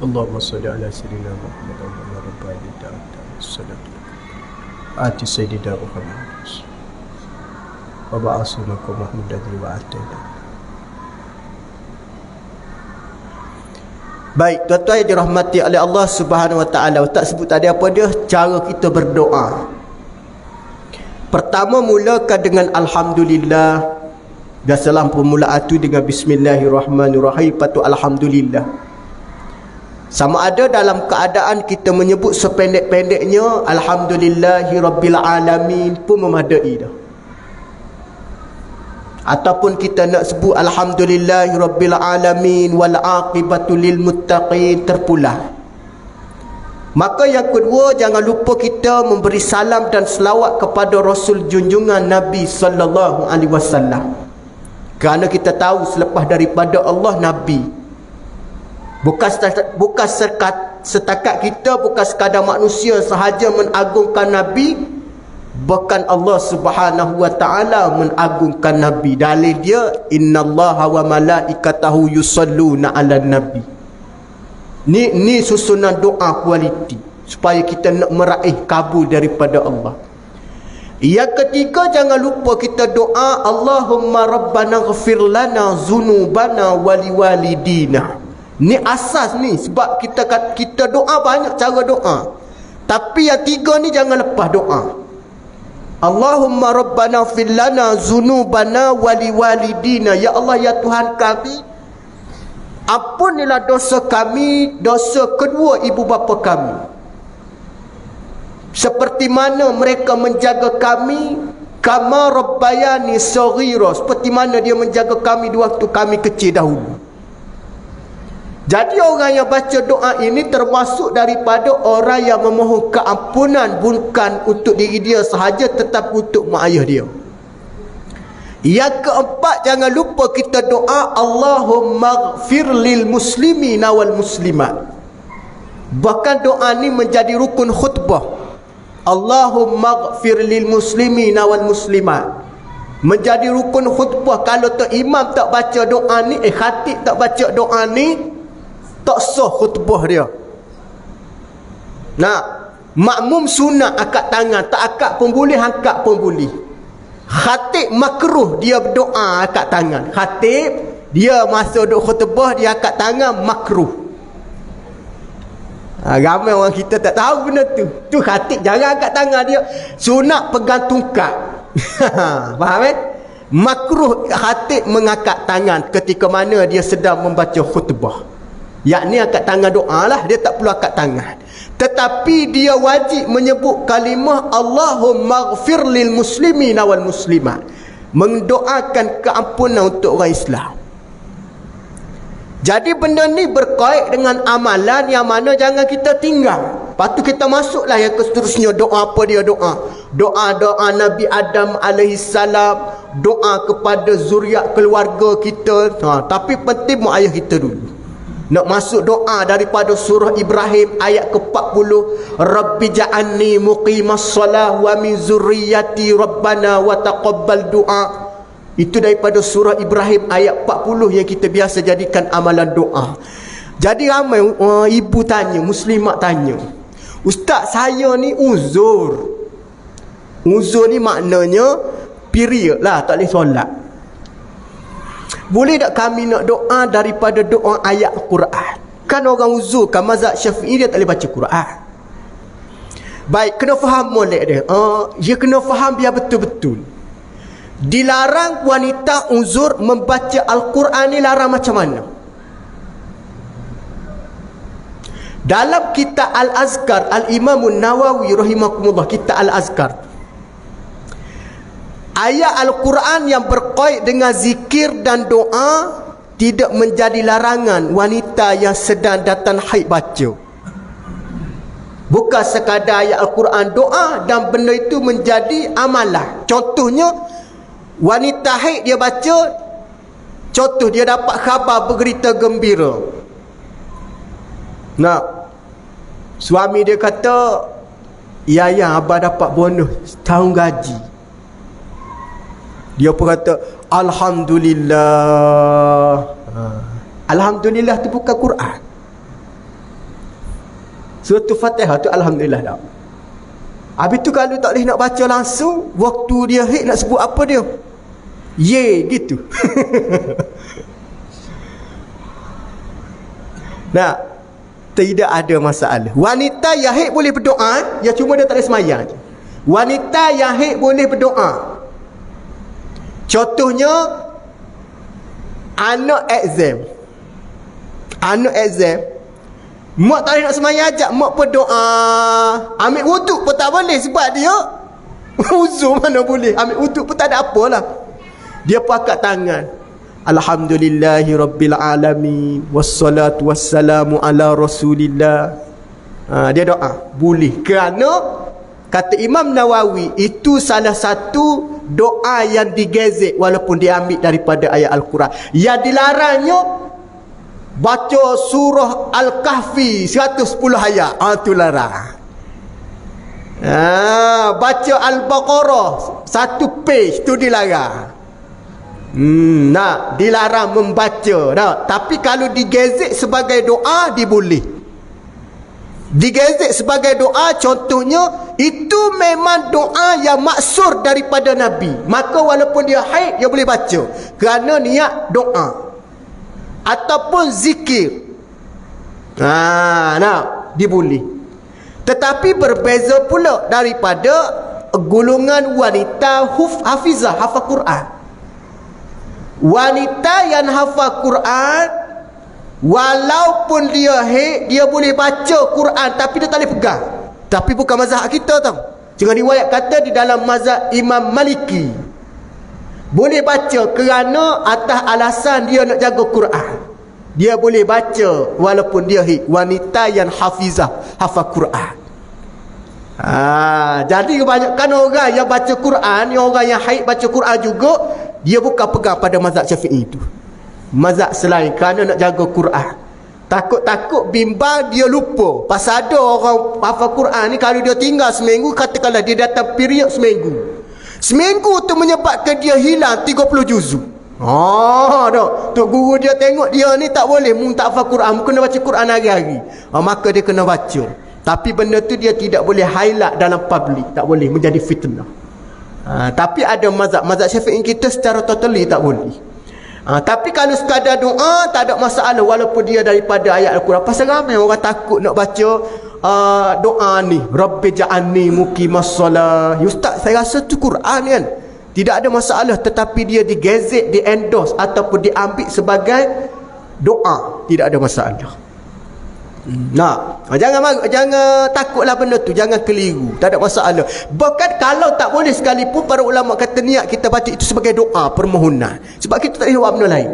Allahumma salli ala sayyidina Muhammad wa ala rabbani ta'ala salatu ati sayyidina Muhammad wa ba'asulakum Muhammadin wa atayna. Baik, tuan-tuan yang dirahmati oleh Allah Subhanahu Wa Taala. Ustaz sebut tadi apa dia? Cara kita berdoa. Pertama mulakan dengan alhamdulillah. Biasalah permulaan tu dengan bismillahirrahmanirrahim, lepas tu alhamdulillah. Sama ada dalam keadaan kita menyebut sependek-pendeknya alhamdulillahirabbil alamin pun memadai dah. Ataupun kita nak sebut alhamdulillahirabbil alamin wal aqibatu lil muttaqin, terpulang. Maka yang kedua, jangan lupa kita memberi salam dan selawat kepada Rasul junjungan Nabi sallallahu alaihi wasallam. Kerana kita tahu selepas daripada Allah Nabi. Bukan setakat kita, bukan sekadar manusia sahaja mengagungkan Nabi, bahkan Allah Subhanahu Wa Taala mengagungkan Nabi. Dalil dia, innallaha wa malaikatahu yusalluna 'alan nabi. Ni susunan doa kualiti supaya kita nak meraih kabul daripada Allah. Yang ketiga, jangan lupa kita doa Allahumma rabbana ghfir lana zunubana wali walidina. Ni asas ni, sebab kita doa banyak cara doa. Tapi yang tiga ni jangan lepas doa. Allahumma rabbana ghfir lana zunubana wali walidina. Ya Allah, ya Tuhan kami, ampunilah dosa kami, dosa kedua ibu bapa kami, seperti mana mereka menjaga kami, kama rabbayani saghira, seperti mana dia menjaga kami di waktu kami kecil dahulu. Jadi orang yang baca doa ini termasuk daripada orang yang memohon keampunan, bukan untuk diri dia sahaja, tetapi untuk mak ayah dia. Yang keempat, jangan lupa kita doa Allahumma ghfir lil muslimina wal muslimat. Bahkan doa ni menjadi rukun khutbah. Allahumma ghfir lil muslimina wal muslimat menjadi rukun khutbah. Kalau tak imam tak baca doa ni, khatib tak baca doa ni, tak sah khutbah dia. Nah, makmum sunat angkat tangan, tak angkat pun boleh, angkat pun boleh. Khatib makruh dia berdoa angkat tangan. Khatib dia masa duk khutbah dia angkat tangan, makruh. Ramai orang kita tak tahu benda tu. Tu khatib jangan angkat tangan, dia sunat pegang tungkat. Faham Makruh khatib mengangkat tangan ketika mana dia sedang membaca khutbah. Yakni angkat tangan doa lah, dia tak perlu angkat tangan. Tetapi dia wajib menyebut kalimah Allahumma ghfir lil muslimina wal muslimat, mendoakan keampunan untuk orang Islam. Jadi benda ni berkait dengan amalan yang mana jangan kita tinggal. Lepas tu kita masuklah yang seterusnya. Doa apa dia doa? Doa Nabi Adam alaihissalam, doa kepada zuriat keluarga kita. Tapi penting mak ayah kita dulu. Nak masuk doa daripada surah Ibrahim ayat ke-40, Rabbi ja'alni muqimas salah wa min zurriyati rabbana wa taqabbal du'a. Itu daripada surah Ibrahim ayat 40 yang kita biasa jadikan amalan doa. Jadi ramai ibu tanya, muslimat tanya, Ustaz saya ni uzur. Uzur ni maknanya period lah, tak boleh solat. Boleh tak kami nak doa daripada doa ayat Quran? Kan orang uzur, kan mazhab Syafi'i dia tak boleh baca Quran. Baik, kena faham molek dia. Dia kena faham biar betul-betul. Dilarang wanita uzur membaca Al-Quran ni, larang macam mana? Dalam kitab Al-Azkar, Al-Imamun Nawawi rahimahumullah, kitab Al-Azkar, ayat Al-Quran yang berkait dengan zikir dan doa tidak menjadi larangan wanita yang sedang datang haid baca. Bukan sekadar ayat Al-Quran doa dan benda itu menjadi amalan. Contohnya, wanita haid dia baca, contoh dia dapat khabar berita gembira. Nah, suami dia kata, ya abang dapat bonus tahun gaji. Dia pun kata alhamdulillah. Alhamdulillah tu bukan Quran. Surah Fatihah tu alhamdulillah dah. Habis tu kalau tak boleh nak baca langsung, waktu dia hit nak sebut apa dia? Ye gitu. Nah, tidak ada masalah. Wanita yang haid boleh berdoa, ya cuma dia tak ada semayang. Wanita yang haid boleh berdoa. Contohnya anak exam. Anak exam, mak tak boleh nak semayang ajak mak berdoa. Ambil wuduk pun tak boleh sebab dia uzur, mana boleh. Ambil wuduk pun tak ada apalah. Dia pakat tangan. Alhamdulillahi Rabbil Alamin, wassalatu wassalamu ala Rasulillah. Dia doa. Boleh. Kerana kata Imam Nawawi, itu salah satu doa yang digezek walaupun diambil daripada ayat Al-Quran. Yang dilarangnya baca surah Al-Kahfi 110 ayat. Itu larang. Baca Al-Baqarah 1 page, tu dilarang. Nah, dilarang membaca. Nah, tapi kalau digezek sebagai doa, diboleh. Digezek sebagai doa, contohnya itu memang doa yang maksur daripada Nabi. Maka walaupun dia haid, dia boleh baca kerana niat doa ataupun zikir. Nah, diboleh. Tetapi berbeza pula daripada golongan wanita hafizah, hafal Quran. Wanita yang hafal Quran, walaupun dia haid, dia boleh baca Quran tapi dia tak boleh pegang. Tapi bukan mazhab kita tau. Jangan riwayat kata di dalam mazhab Imam Maliki boleh baca kerana atas alasan dia nak jaga Quran. Dia boleh baca walaupun dia haid. Wanita yang hafizah, hafal Quran. Jadi kebanyakan orang yang baca Quran, yang orang yang haid baca Quran juga, dia bukan pegang pada mazhab Syafi'i itu. Mazhab selain kerana nak jaga Quran. Takut-takut bimbang dia lupa. Pasal ada orang hafal Quran ni, kalau dia tinggal seminggu, katakanlah dia datang period seminggu. Seminggu tu menyebabkan dia hilang 30 juzuk. Tok guru dia tengok dia ni tak boleh, tak hafal Quran, kena baca Quran hari-hari. Maka dia kena baca. Tapi benda tu dia tidak boleh highlight dalam public, tak boleh, menjadi fitnah. Tapi ada mazhab Syafi'i kita secara totally tak boleh. Tapi kalau sekadar doa, tak ada masalah walaupun dia daripada ayat Al-Quran. Pasal ramai orang takut nak baca doa ni, Rabbi ja'alni muqimas salah. Ustaz, saya rasa tu Quran kan, tidak ada masalah. Tetapi dia digezek, di-endorse ataupun diambil sebagai doa, tidak ada masalah. Jangan takutlah benda tu, jangan keliru, tak ada masalah. Bahkan kalau tak boleh sekalipun, para ulama kata niat kita baca itu sebagai doa permohonan, sebab kita tak boleh buat benda lain.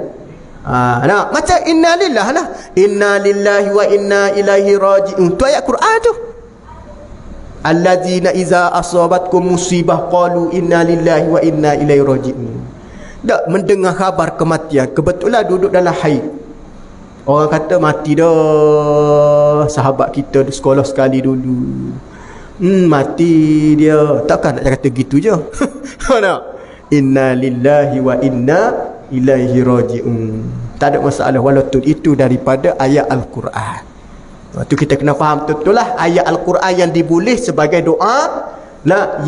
Macam inna lillah lah, inna lillahi wa inna ilaihi raji'un, tu ayat Quran tu. Allazina iza asabatkum musibah qalu inna lillahi wa inna ilaihi raji'un. Tak mendengar khabar kematian, kebetulan duduk dalam haid. Orang kata mati dah sahabat kita di sekolah sekali dulu. Mati dia. Takkan nak kata gitu je. Inna lillahi wa inna ilaihi raji'un. Tak ada masalah walaupun itu daripada ayat Al-Quran. Itu kita kena faham betul lah. Ayat Al-Quran yang diboleh sebagai doa,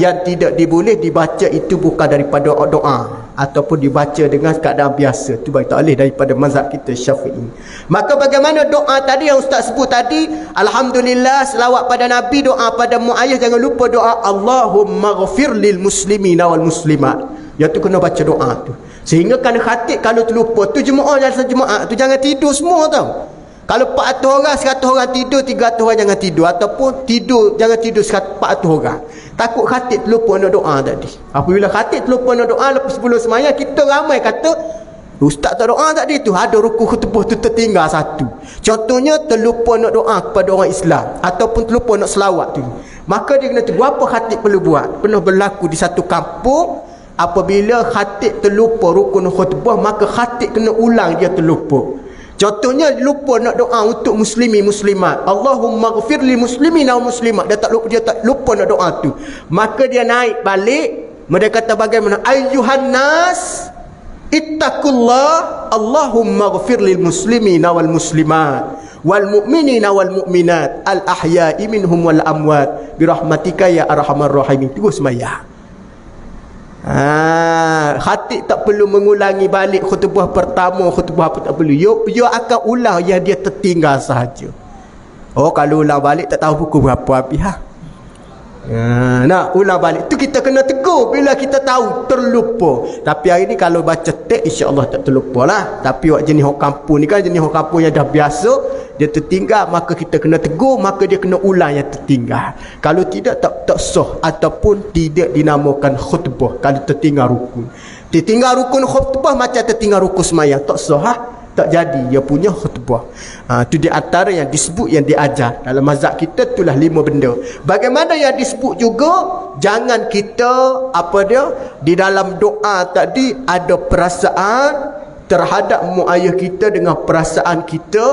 yang tidak diboleh dibaca itu bukan daripada doa ataupun dibaca dengan keadaan biasa. Itu bagi tak boleh daripada mazhab kita Syafi'i. Maka bagaimana doa tadi yang Ustaz sebut tadi, alhamdulillah, selawat pada Nabi, doa pada muayyah, jangan lupa doa Allahumma ghafir lil muslimina wal muslimat. Yang tu kena baca doa tu. Sehingga kan khatib kalau terlupa tu, jemaah tu jangan tidur semua tau. Kalau 400 orang, 100 orang tidur, 300 orang jangan tidur. Ataupun tidur, jangan tidur 400 orang. Takut khatib terlupa nak doa tadi. Apabila khatib terlupa nak doa, lepas sebelum semayang, kita ramai kata, Ustaz tak doa tadi tu, ada rukuk khutbah tu tertinggal satu. Contohnya, terlupa nak doa kepada orang Islam. Ataupun terlupa nak selawat tu. Maka dia kena tengok apa khatib perlu buat. Pernah berlaku di satu kampung, apabila khatib terlupa rukun khutbah, maka khatib kena ulang dia terlupa. Contohnya lupa nak doa untuk muslimi muslimat, Allahumma ghafir lil muslimina wal muslimat, dia tak lupa nak doa tu. Maka dia naik balik, mereka kata bagaimana, ayyuhan nas ittaqullah Allahumma ghafir lil muslimina wal muslimat wal mu'minina wal mu'minat al ahya'i minhum wal amwat birahmatika ya arhamar rahimin. Terus sembahyang. Khatib tak perlu mengulangi balik khutbah pertama, khutbah apa tak perlu. Yo akan ulang yang dia tertinggal sahaja. Oh, kalau ulang balik tak tahu pukul berapa habis nak ulang balik tu kita kena tegur bila kita tahu terlupa. Tapi hari ni kalau baca teks insya-Allah tak terlupa lah. Tapi wak jenis orang kampung ni kan jenis orang kampung yang dah biasa, dia tertinggal maka kita kena tegur, maka dia kena ulang yang tertinggal. Kalau tidak tak sah ataupun tidak dinamakan khutbah kalau tertinggal rukun. Tertinggal rukun khutbah macam tertinggal rukun sembahyang, tak sah tak jadi dia punya khutbah. Itu di antara yang disebut yang diajar dalam mazhab kita, itulah 5 benda. Bagaimana yang disebut juga, jangan kita di dalam doa tadi ada perasaan terhadap mak ayah kita dengan perasaan kita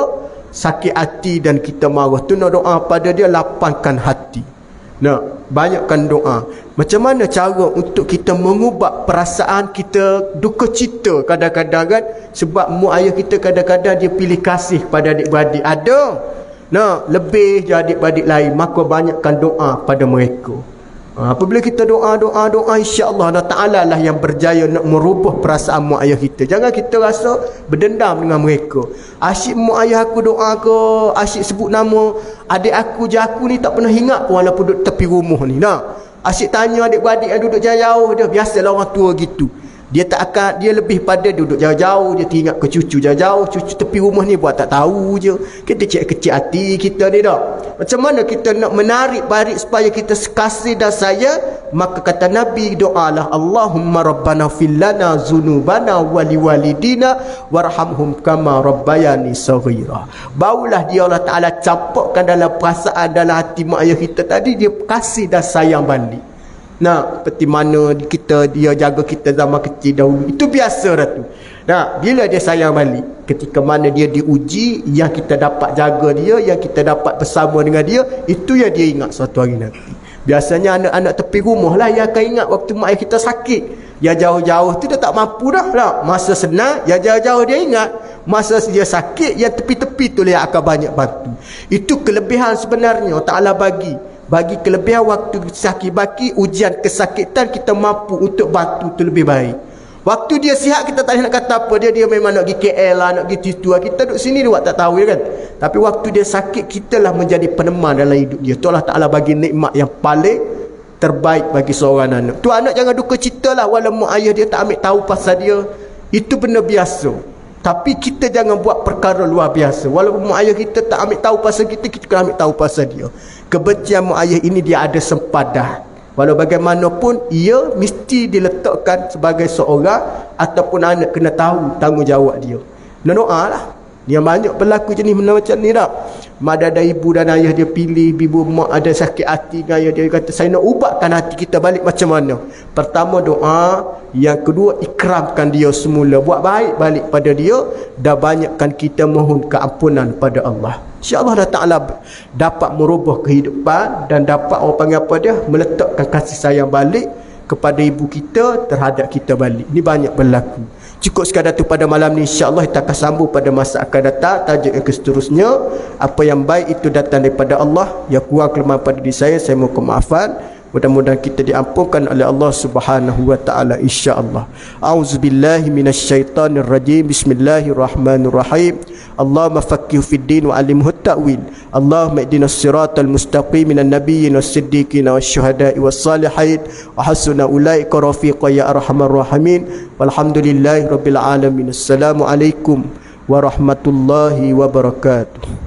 sakit hati dan kita marah. Tu nak doa pada dia, lapangkan hati. Nak banyakkan doa. Macam mana cara untuk kita mengubah perasaan kita duka cita kadang-kadang kan? Sebab mak ayah kita kadang-kadang dia pilih kasih pada adik-beradik. Ada lebih je adik-beradik lain, maka banyakkan doa pada mereka. Apabila kita doa insya-Allah Allah Ta'ala lah yang berjaya nak merubah perasaan mak ayah kita. Jangan kita rasa berdendam dengan mereka. Asyik mak ayah aku doa ke, asyik sebut nama adik aku je, aku ni tak pernah ingat pun walaupun duduk tepi rumah ni. Asyik tanya adik-beradik yang duduk jauh dia. Biasalah orang tua gitu. Dia tak akan, dia lebih pada duduk jauh-jauh, dia teringat ke cucu jauh-jauh, cucu tepi rumah ni buat tak tahu je. Kita cek kecil hati kita ni dah. Macam mana kita nak menarik barik supaya kita kasih dan sayang? Maka kata Nabi, doalah Allahumma rabbana fil lana zunubana wali walidina warhamhum kama rabbayani saghira. Barulah dia Allah Ta'ala campurkan dalam perasaan dalam hati mak ayah kita tadi, dia kasih dan sayang balik. Seperti mana dia jaga kita zaman kecil dahulu. Itu biasa dah tu. Bila dia sayang balik, ketika mana dia diuji, yang kita dapat jaga dia, yang kita dapat bersama dengan dia, itu yang dia ingat suatu hari nanti. Biasanya anak-anak tepi rumah lah yang akan ingat waktu mak ayah kita sakit. Yang jauh-jauh tu dia tak mampu dah lah. Masa senang, yang jauh-jauh dia ingat. Masa dia sakit, yang tepi-tepi tu lah yang akan banyak bantu. Itu kelebihan sebenarnya Allah Ta'ala bagi kelebihan waktu sakit baki, ujian kesakitan, kita mampu untuk bantu tu lebih baik. Waktu dia sihat kita tak nak kata apa, dia memang nak pergi KL lah, nak pergi situ lah. Kita duduk sini dia buat tak tahu kan. Tapi waktu dia sakit, kita lah menjadi peneman dalam hidup dia. Tu Allah Ta'ala bagi nikmat yang paling terbaik bagi seorang anak. Tu anak jangan duka cita lah walaupun mak ayah dia tak ambil tahu pasal dia. Itu benda biasa. Tapi kita jangan buat perkara luar biasa. Walaupun mak ayah kita tak ambil tahu pasal kita, kita kena ambil tahu pasal dia. Kebencian mak ayah ini dia ada sempadan. Walau bagaimanapun, ia mesti diletakkan sebagai seorang ataupun anak kena tahu tanggungjawab dia. Doa lah. Dia banyak berlaku jenis benda macam ni tak? Ada ibu dan ayah dia pilih, ibu mak ada sakit hati dengan ayah dia, kata saya nak ubahkan hati kita balik macam mana? Pertama doa, yang kedua ikramkan dia semula, buat baik balik pada dia, dan banyakkan kita mohon keampunan pada Allah. InsyaAllah Allah Ta'ala dapat merubah kehidupan dan dapat orang panggil apa dia, meletakkan kasih sayang balik kepada ibu kita terhadap kita balik. Ini banyak berlaku. Cukup sekadar tu pada malam ni, insya-Allah kita akan sambung pada masa akan datang. Tajuk yang seterusnya, apa yang baik itu datang daripada Allah, yang kurang kelemahan pada diri saya mohon kemaafan. Mudah-mudahan kita diampunkan oleh Allah Subhanahu wa taala, insya-Allah. Auzubillahi minasyaitonir rajim. Bismillahirrahmanirrahim. Allahumma faqqih fid din wa 'allimhu at-ta'wil. Allahumma ihdinas siratal mustaqim minan nabiyyin was-siddiqin wasyuhada'i was-salihin wa hasuna ulaika rafiqa ya arhamar rahimin. Walhamdulillahi rabbil alamin. Assalamualaikum warahmatullahi wabarakatuh.